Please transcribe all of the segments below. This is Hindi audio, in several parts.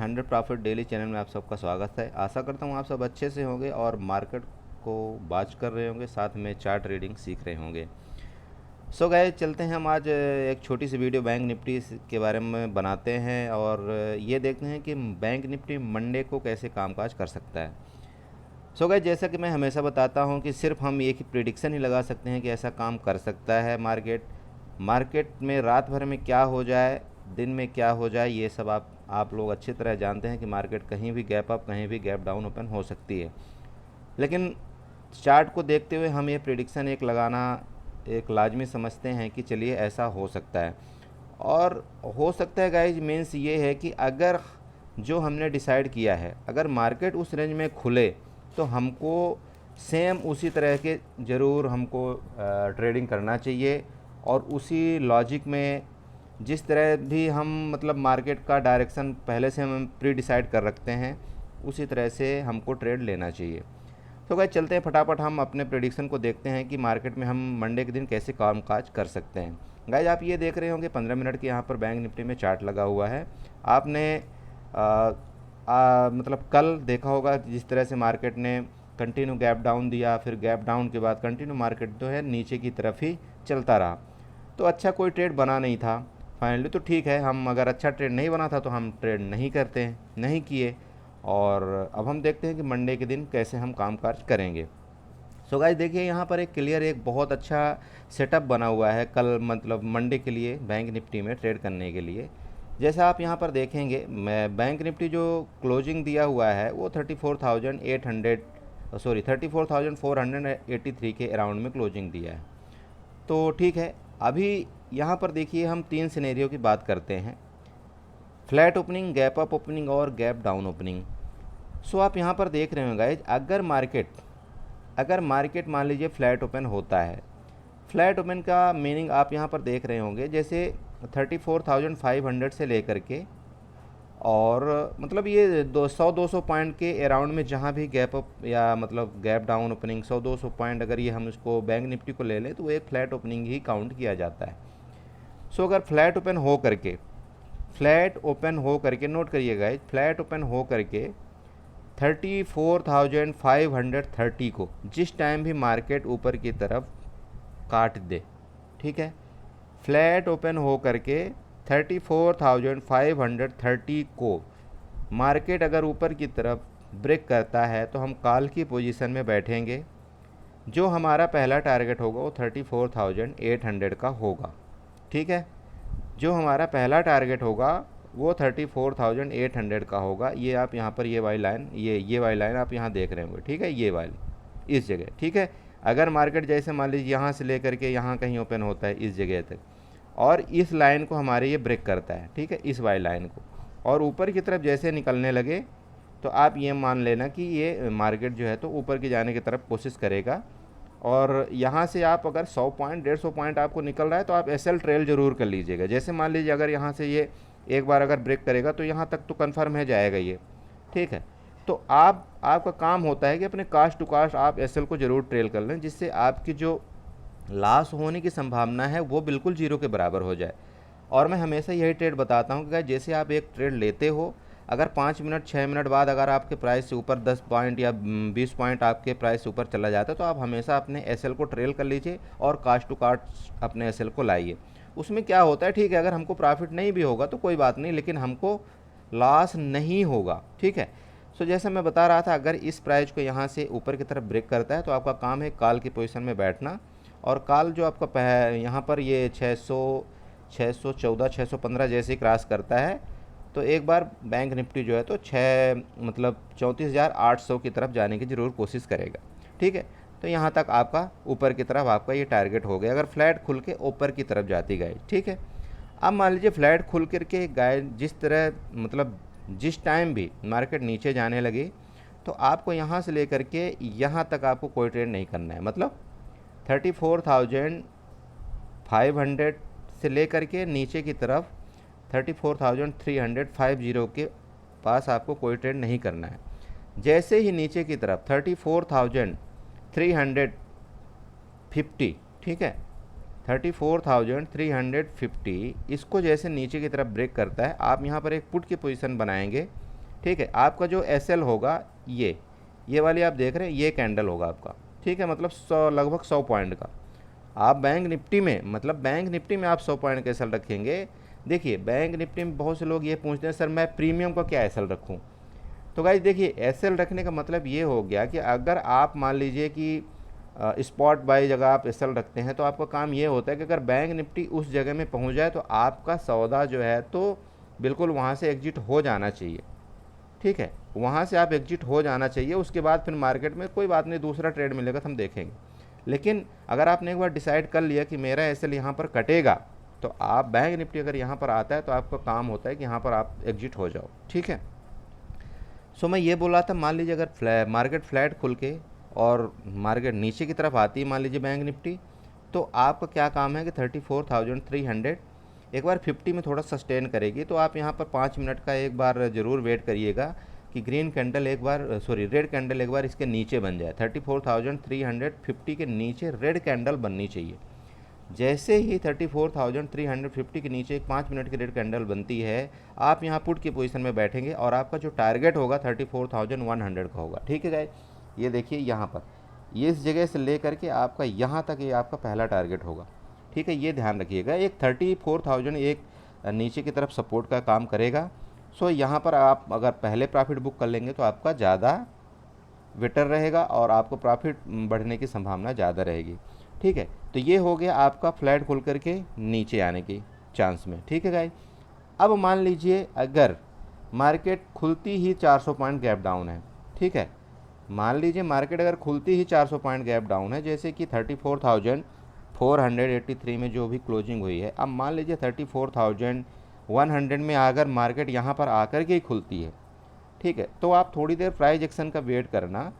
100 प्रॉफिट डेली चैनल में आप सबका स्वागत है। आशा करता हूँ आप सब अच्छे से होंगे और मार्केट को वॉच कर रहे होंगे, साथ में चार्ट रीडिंग सीख रहे होंगे। सो गाइस, चलते हैं हम आज एक छोटी सी वीडियो बैंक निफ्टी के बारे में बनाते हैं और ये देखते हैं कि बैंक निफ्टी मंडे को कैसे कामकाज कर सकता है। सो गाइस, जैसा कि मैं हमेशा बताता हूँ कि सिर्फ हम एक ही प्रिडिक्शन ही लगा सकते हैं कि ऐसा काम कर सकता है मार्केट में रात भर में क्या हो जाए, दिन में क्या हो जाए, ये सब आप लोग अच्छी तरह जानते हैं कि मार्केट कहीं भी गैप अप कहीं भी गैप डाउन ओपन हो सकती है। लेकिन चार्ट को देखते हुए हम ये प्रिडिक्शन एक लगाना एक लाजमी समझते हैं कि चलिए ऐसा हो सकता है। और हो सकता है गाइज, मीन्स ये है कि अगर जो हमने डिसाइड किया है, अगर मार्केट उस रेंज में खुले तो हमको सेम उसी तरह के ज़रूर हमको ट्रेडिंग करना चाहिए। और उसी लॉजिक में जिस तरह भी हम मतलब मार्केट का डायरेक्शन पहले से हम प्री डिसाइड कर रखते हैं, उसी तरह से हमको ट्रेड लेना चाहिए। तो गाइस, चलते हैं फटाफट हम अपने प्रेडिक्शन को देखते हैं कि मार्केट में हम मंडे के दिन कैसे कामकाज कर सकते हैं। गाइस, आप ये देख रहे होंगे 15 मिनट के यहाँ पर बैंक निफ्टी में चार्ट लगा हुआ है। आपने मतलब कल देखा होगा जिस तरह से मार्केट ने कंटिन्यू गैप डाउन दिया, फिर गैप डाउन के बाद कंटिन्यू मार्केट जो है नीचे की तरफ ही चलता रहा। तो अच्छा कोई ट्रेड बना नहीं था फाइनली। तो ठीक है, हम अगर अच्छा ट्रेड नहीं बना था तो हम ट्रेड नहीं करते हैं, नहीं किए। और अब हम देखते हैं कि मंडे के दिन कैसे हम कामकाज करेंगे। सो गाइस, देखिए यहाँ पर एक क्लियर एक बहुत अच्छा सेटअप बना हुआ है कल मतलब मंडे के लिए बैंक निफ्टी में ट्रेड करने के लिए। जैसा आप यहाँ पर देखेंगे, मैं बैंक निफ्टी जो क्लोजिंग दिया हुआ है वो 34,483 के अराउंड में क्लोजिंग दिया है। तो ठीक है, अभी यहाँ पर देखिए हम तीन सिनेरियो की बात करते हैं: flat opening, gap up opening और गैप डाउन ओपनिंग। सो आप यहाँ पर देख रहे हो गाइज, अगर मार्केट मान लीजिए फ्लैट ओपन होता है, फ्लैट ओपन का मीनिंग आप यहाँ पर देख रहे होंगे जैसे 34,500 से लेकर के और मतलब ये 200 पॉइंट के अराउंड में जहाँ भी गैप अप या मतलब गैप डाउन ओपनिंग 100-200 पॉइंट अगर ये हम इसको बैंक निफ्टी को ले लें तो वो एक फ्लैट ओपनिंग ही काउंट किया जाता है। सो अगर फ्लैट ओपन हो करके नोट करिएगा, फ्लैट ओपन हो करके 34,530 को जिस टाइम भी मार्केट ऊपर की तरफ काट दे, ठीक है, फ्लैट ओपन हो करके 34,530 को मार्केट अगर ऊपर की तरफ ब्रेक करता है तो हम कॉल की पोजीशन में बैठेंगे। जो हमारा पहला टारगेट होगा वो 34,800 का होगा, ठीक है। जो हमारा पहला टारगेट होगा वो 34,800 का होगा। ये आप यहाँ पर ये वाली लाइन आप यहाँ देख रहे होंगे, ठीक है, ये वाली इस जगह, ठीक है। अगर मार्केट जैसे मान लीजिए यहाँ से लेकर के यहाँ कहीं ओपन होता है इस जगह तक और इस लाइन को हमारे ये ब्रेक करता है, ठीक है, इस वाली लाइन को, और ऊपर की तरफ जैसे निकलने लगे तो आप ये मान लेना कि ये मार्केट जो है तो ऊपर की जाने की तरफ कोशिश करेगा। और यहाँ से आप अगर 100 पॉइंट 150 पॉइंट आपको निकल रहा है तो आप एसएल ट्रेल ज़रूर कर लीजिएगा। जैसे मान लीजिए अगर यहाँ से ये एक बार अगर ब्रेक करेगा तो यहाँ तक तो कंफर्म है जाएगा ये, ठीक है। तो आपका काम होता है कि अपने कास्ट टू कास्ट आप एसएल को ज़रूर ट्रेल कर लें, जिससे आपकी जो लॉस होने की संभावना है वो बिल्कुल जीरो के बराबर हो जाए। और मैं हमेशा यही ट्रेड बताता हूँ कि जैसे आप एक ट्रेड लेते हो, अगर 5 मिनट 6 मिनट बाद अगर आपके प्राइस से ऊपर 10 पॉइंट या 20 पॉइंट आपके प्राइस से ऊपर चला जाता है तो आप हमेशा अपने एसएल को ट्रेल कर लीजिए और कास्ट टू कास्ट अपने एसएल को लाइए। उसमें क्या होता है, ठीक है, अगर हमको प्रॉफिट नहीं भी होगा तो कोई बात नहीं, लेकिन हमको लॉस नहीं होगा, ठीक है। सो जैसा मैं बता रहा था, अगर इस प्राइस को यहाँ से ऊपर की तरफ ब्रेक करता है तो आपका काम है कॉल की पोजीशन में बैठना। और कॉल जो आपका यहाँ पर ये 614 615 जैसे ही क्रॉस करता है तो एक बार बैंक निफ्टी जो है तो 34,800 की तरफ जाने की ज़रूर कोशिश करेगा, ठीक है। तो यहाँ तक आपका ऊपर की तरफ आपका ये टारगेट हो गया अगर फ्लैट खुल के ऊपर की तरफ जाती गई, ठीक है। अब मान लीजिए फ्लैट खुल करके गाय जिस तरह मतलब जिस टाइम भी मार्केट नीचे जाने लगी तो आपको यहाँ से लेकर के यहाँ तक आपको कोई ट्रेड नहीं करना है। मतलब 34,500 से लेकर के नीचे की तरफ 34,350 के पास आपको कोई ट्रेड नहीं करना है। जैसे ही नीचे की तरफ 34,350, ठीक है, 34,350 इसको जैसे नीचे की तरफ ब्रेक करता है, आप यहाँ पर एक पुट की पोजीशन बनाएंगे ठीक है। आपका जो एसएल होगा ये वाली आप देख रहे हैं, ये कैंडल होगा आपका, ठीक है, मतलब 100 लगभग 100 पॉइंट का। आप बैंक निफ्टी में, मतलब बैंक निफ्टी में आप 100 पॉइंट का एसएल रखेंगे। देखिए बैंक निफ्टी में बहुत से लोग ये पूछते हैं सर मैं प्रीमियम का क्या एसएल रखूँ। तो गाइस देखिए एसएल रखने का मतलब ये हो गया कि अगर आप मान लीजिए कि स्पॉट बाई जगह आप एसएल रखते हैं तो आपका काम ये होता है कि अगर बैंक निफ्टी उस जगह में पहुंच जाए तो आपका सौदा जो है तो बिल्कुल वहां से एग्जिट हो जाना चाहिए, ठीक है, वहाँ से आप एग्जिट हो जाना चाहिए। उसके बाद फिर मार्केट में कोई बात नहीं, दूसरा ट्रेड मिलेगा तो हम देखेंगे। लेकिन अगर आपने एक बार डिसाइड कर लिया कि मेरा एसएल यहाँ पर कटेगा, तो आप बैंक निफ्टी अगर यहाँ पर आता है तो आपका काम होता है कि यहाँ पर आप एग्जिट हो जाओ, ठीक है। सो मैं ये बोल रहा था, मान लीजिए अगर मार्केट फ्लैट खुल के और मार्केट नीचे की तरफ आती है मान लीजिए बैंक निफ्टी, तो आपका क्या काम है कि 34,300 एक बार 50 में थोड़ा सस्टेन करेगी। तो आप यहाँ पर 5 मिनट का एक बार ज़रूर वेट करिएगा कि ग्रीन कैंडल एक बार रेड कैंडल एक बार इसके नीचे बन जाए। 34,350 के नीचे रेड कैंडल बननी चाहिए। जैसे ही 34,350 के नीचे एक 5 मिनट की रेड कैंडल बनती है, आप यहाँ पुट की पोजीशन में बैठेंगे और आपका जो टारगेट होगा 34,100 का होगा, ठीक है गाइस। ये देखिए यहाँ पर ये इस जगह से ले करके आपका यहाँ तक ये आपका पहला टारगेट होगा, ठीक है, ये ध्यान रखिएगा। एक 34,000 एक नीचे की तरफ सपोर्ट का काम करेगा। सो यहाँ पर आप अगर पहले प्रॉफिट बुक कर लेंगे तो आपका ज़्यादा बेटर रहेगा और आपको प्रॉफिट बढ़ने की संभावना ज़्यादा रहेगी, ठीक है। तो ये हो गया आपका फ्लैट खुल करके नीचे आने की चांस में, ठीक है गाइस। अब मान लीजिए अगर मार्केट खुलती ही 400 पॉइंट गैप डाउन है, ठीक है, मान लीजिए मार्केट अगर खुलती ही 400 पॉइंट गैप डाउन है, जैसे कि 34,483 में जो भी क्लोजिंग हुई है, अब मान लीजिए 34,100 में अगर मार्केट यहाँ पर आकर के ही खुलती है, ठीक है, तो आप थोड़ी देर प्राइस एक्शन का वेट करना,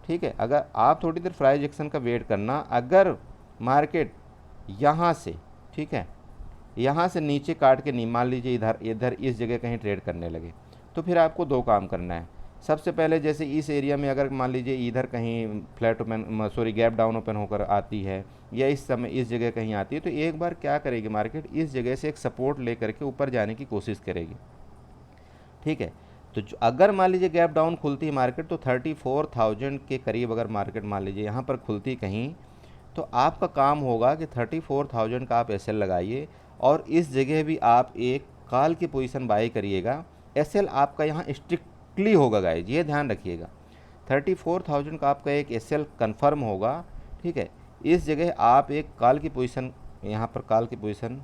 ठीक है। अगर आप थोड़ी देर प्राइस एक्शन का वेट करना, अगर मार्केट यहाँ से, ठीक है, यहाँ से नीचे काट के नहीं, मान लीजिए इधर इधर इस जगह कहीं ट्रेड करने लगे, तो फिर आपको दो काम करना है। सबसे पहले जैसे इस एरिया में अगर मान लीजिए इधर कहीं flat open gap down open होकर आती है या इस समय इस जगह कहीं आती है, तो एक बार क्या करेगी मार्केट, इस जगह से एक सपोर्ट लेकर के ऊपर जाने की कोशिश करेगी, ठीक है। तो अगर मान लीजिए गैप डाउन खुलती है मार्केट, तो 34,000 के करीब अगर मार्केट मान लीजिए यहाँ पर खुलती कहीं, तो आपका काम होगा कि 34,000 का आप एसएल लगाइए और इस जगह भी आप एक कॉल की पोजीशन बाई करिएगा। एसएल आपका यहाँ स्ट्रिक्टली होगा गाइज, ये ध्यान रखिएगा। 34,000 का आपका एक एसएल कंफर्म होगा, ठीक है। इस जगह आप एक कॉल की पोजीशन, यहाँ पर कॉल की पोजीशन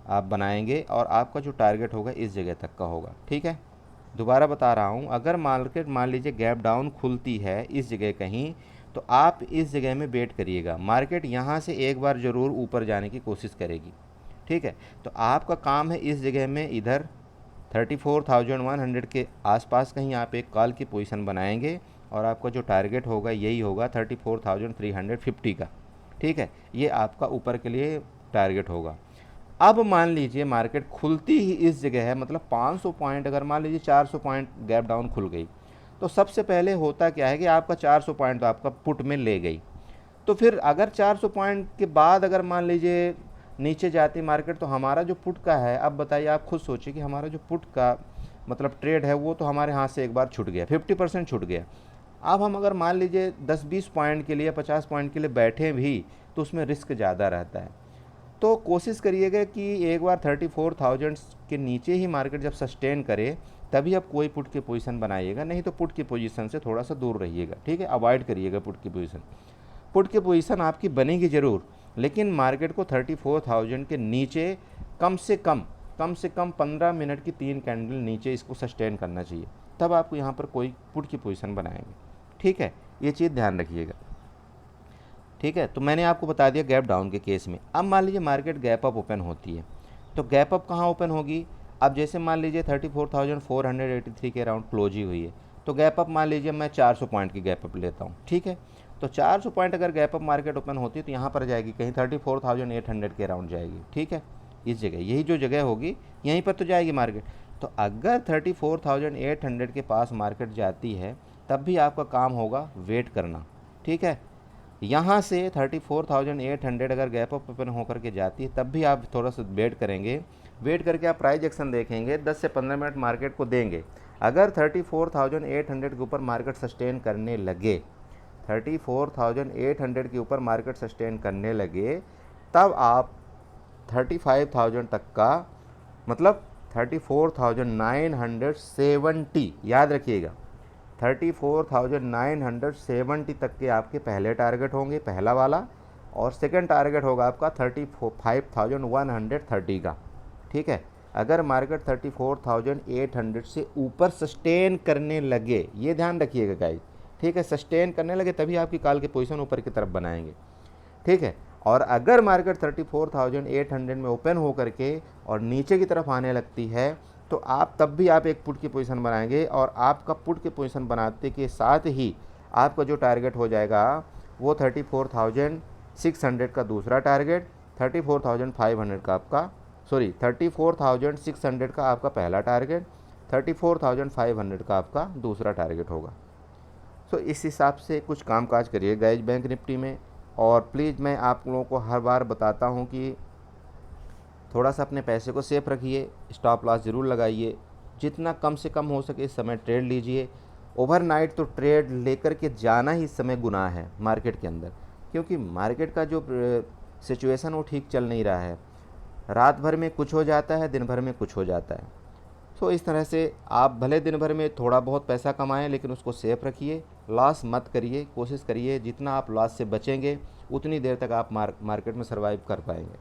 आप बनाएंगे और आपका जो टारगेट होगा इस जगह तक का होगा, ठीक है। दोबारा बता रहा हूँ, अगर मार्केट मान लीजिए गैप डाउन खुलती है इस जगह कहीं, तो आप इस जगह में वेट करिएगा। मार्केट यहाँ से एक बार ज़रूर ऊपर जाने की कोशिश करेगी, ठीक है। तो आपका काम है इस जगह में इधर 34,100 के आसपास कहीं आप एक कॉल की पोजीशन बनाएंगे और आपका जो टारगेट होगा यही होगा 34,350 का, ठीक है। ये आपका ऊपर के लिए टारगेट होगा। अब मान लीजिए मार्केट खुलती ही इस जगह है, मतलब 500 पॉइंट, अगर मान लीजिए 400 पॉइंट गैप डाउन खुल गई, तो सबसे पहले होता क्या है कि आपका 400 पॉइंट तो आपका पुट में ले गई। तो फिर अगर 400 पॉइंट के बाद अगर मान लीजिए नीचे जाती मार्केट, तो हमारा जो पुट का है, अब बताइए आप खुद सोचिए कि हमारा जो पुट का मतलब ट्रेड है वो तो हमारे हाथ से एक बार छूट गया, 50% छूट गया। अब हम अगर मान लीजिए 10-20 पॉइंट के लिए 50 पॉइंट के लिए बैठे भी, तो उसमें रिस्क ज़्यादा रहता है। तो कोशिश करिएगा कि एक बार 34,000 के नीचे ही मार्केट जब सस्टेन करे तभी आप कोई पुट की पोजीशन बनाइएगा, नहीं तो पुट की पोजीशन से थोड़ा सा दूर रहिएगा, ठीक है, अवॉइड करिएगा पुट की पोजीशन। पुट की पोजीशन आपकी बनेगी ज़रूर, लेकिन मार्केट को 34,000 के नीचे कम से कम 15 मिनट की 3 कैंडल नीचे इसको सस्टेन करना चाहिए, तब आपको यहाँ पर कोई पुट की पोजीशन बनाएंगे, ठीक है। ये चीज़ ध्यान रखिएगा, ठीक है। तो मैंने आपको बता दिया गैप डाउन के केस में। अब मान लीजिए मार्केट गैप अप ओपन होती है, तो गैप अप कहाँ ओपन होगी, अब जैसे मान लीजिए 34,483 के अराउंड क्लोज ही हुई है, तो गैप अप मान लीजिए मैं 400 पॉइंट की गैप अप लेता हूँ, ठीक है। तो 400 पॉइंट अगर गैप अप मार्केट ओपन होती है तो यहाँ पर जाएगी कहीं 34,800 के अराउंड जाएगी, ठीक है। इस जगह यही जो जगह होगी यहीं पर तो जाएगी मार्केट। तो अगर 34,800 के पास मार्केट जाती है तब भी आपका काम होगा वेट करना, ठीक है। यहाँ से 34,800 अगर गैप अप ओपन होकर के जाती है तब भी आप थोड़ा सा वेट करेंगे, वेट करके आप प्राइस एक्शन देखेंगे, 10 से 15 मिनट मार्केट को देंगे। अगर 34,800 के ऊपर मार्केट सस्टेन करने लगे, 34,800 के ऊपर मार्केट सस्टेन करने लगे, तब आप 35,000 तक का, मतलब 34,970, याद रखिएगा 34,970 तक के आपके पहले टारगेट होंगे, पहला वाला, और सेकंड टारगेट होगा आपका 35,130 का। ठीक है, अगर मार्केट 34,800 से ऊपर सस्टेन करने लगे, ये ध्यान रखिएगा गाइस, ठीक है, सस्टेन करने लगे तभी आपकी कॉल की पोजीशन ऊपर की तरफ बनाएंगे। ठीक है, और अगर मार्केट 34,800 में ओपन हो करके और नीचे की तरफ आने लगती है, तो आप तब भी आप एक पुट की पोजीशन बनाएंगे, और आपका पुट की पोजीशन बनाते के साथ ही आपका जो टारगेट हो जाएगा वो 34,600 का दूसरा टारगेट, 34,500 का आपका, 34,600 का आपका पहला टारगेट, 34,500 का आपका दूसरा टारगेट होगा। सो इस हिसाब से कुछ कामकाज करिए गाइज बैंक निफ्टी में। और प्लीज़ मैं आप लोगों को हर बार बताता हूँ कि थोड़ा सा अपने पैसे को सेफ रखिए, स्टॉप लॉस ज़रूर लगाइए, जितना कम से कम हो सके इस समय ट्रेड लीजिए। ओवरनाइट तो ट्रेड लेकर के जाना ही इस समय गुनाह है मार्केट के अंदर, क्योंकि मार्केट का जो सिचुएशन वो ठीक चल नहीं रहा है, रात भर में कुछ हो जाता है, दिन भर में कुछ हो जाता है। तो इस तरह से आप भले दिन भर में थोड़ा बहुत पैसा कमाएं, लेकिन उसको सेफ रखिए, लॉस मत करिए, कोशिश करिए जितना आप लॉस से बचेंगे उतनी देर तक आप मार्केट में सर्वाइव कर पाएंगे।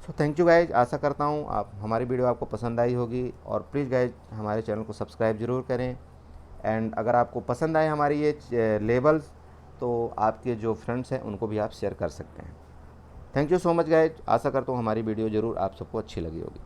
सो थैंक यू गाइज, आशा करता हूँ आप हमारी वीडियो आपको पसंद आई होगी, और प्लीज़ गाइज हमारे चैनल को सब्सक्राइब ज़रूर करें। एंड अगर आपको पसंद आए हमारी ये लेवल्स, तो आपके जो फ्रेंड्स हैं उनको भी आप शेयर कर सकते हैं। Thank you so much guys, आशा करता हूँ हमारी वीडियो ज़रूर आप सबको अच्छी लगी होगी।